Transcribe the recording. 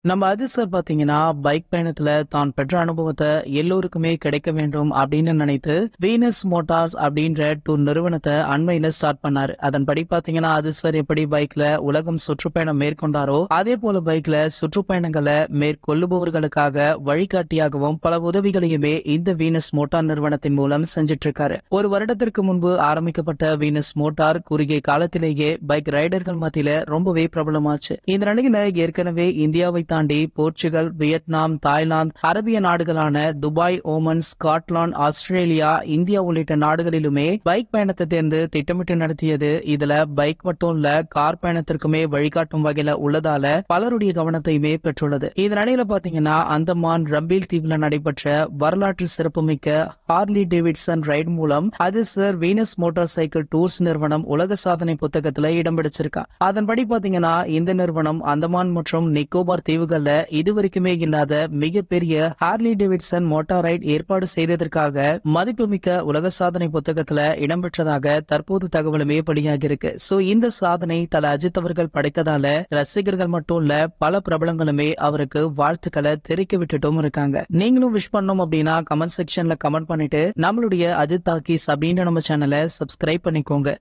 நம்ம அஜித் சார் பாத்தீங்கன்னா பைக் பயணத்துல தான் பெற்ற அனுபவத்தை எல்லோருக்குமே கிடைக்க வேண்டும் அப்படின்னு நினைத்து வீனஸ் மோட்டார்ஸ் அப்படின்ற டூர் நிறுவனத்தை அண்மையில ஸ்டார்ட் பண்ணாரு. அதன்படி பாத்தீங்கன்னா அஜித் சார் எப்படி பைக்ல உலகம் சுற்றுப்பயணம் மேற்கொண்டாரோ அதே போல பைக்ல சுற்றுப்பயணங்களை மேற்கொள்ளுபவர்களுக்காக வழிகாட்டியாகவும் பல உதவிகளையுமே இந்த வீனஸ் மோட்டார் நிறுவனத்தின் மூலம் செஞ்சிட்டு இருக்காரு. ஒரு வருடத்திற்கு முன்பு ஆரம்பிக்கப்பட்ட வீனஸ் மோட்டார் குறுகிய காலத்திலேயே பைக் ரைடர்கள் மத்தியில ரொம்பவே பிரபலமாச்சு. இந்த நிலையில ஏற்கனவே இந்தியாவை தாண்டி போர்ச்சுகல், வியட்நாம், தாய்லாந்து, அரபிய நாடுகளான Dubai, Oman, Scotland, Australia, India உள்ளிட்ட நாடுகளிலுமே பைக் பயணத்தை தேர்ந்து திட்டமிட்டு நடத்தியது. இதுல பைக் மட்டும் இல்ல, கார் பயணத்திற்குமே வழிகாட்டும் வகையில உள்ளதால பலருடைய கவனத்தையுமே பெற்றுள்ளது. இந்த நிலையில பாத்தீங்கன்னா அந்தமான் ரம்பீல் தீவுல நடைபெற்ற வரலாற்று சிறப்புமிக்க ஹார்லி டேவிட்சன் ரைடு மூலம் Ajith sir Venus motorcycle tours நிறுவனம் உலக சாதனை புத்தகத்துல இடம் பிடிச்சிருக்கா. அதன்படி பாத்தீங்கன்னா இந்த நிறுவனம் அந்தமான் மற்றும் நிக்கோபார் தீவுகள்ல இதுவரைக்குமே இல்லாத மிகப்பெரிய ஹார்லி டேவிட்சன் மோட்டார் ரைட் ஏற்பாடு செய்ததற்காக மதிப்புமிக்க உலக சாதனை புத்தகத்துல இடம்பெற்றதாக தற்போது தகவலுமே வெளியாகி இருக்கு. சோ இந்த சாதனை தல அஜித் அவர்கள் படைத்ததால ரசிகர்கள் மட்டும் இல்ல பல பிரபலங்களுமே அவருக்கு வாழ்த்துக்களை தெரிவிக்க விட்டுட்டும் இருக்காங்க. நீங்களும் விஷ் பண்ணணும் அப்படின்னா கமெண்ட் செக்ஷன்ல கமெண்ட் பண்ணிட்டு நம்மளுடைய அஜித் டாக்கீஸ் அப்படின்ற நம்ம சேனலை சப்ஸ்கிரைப் பண்ணிக்கோங்க.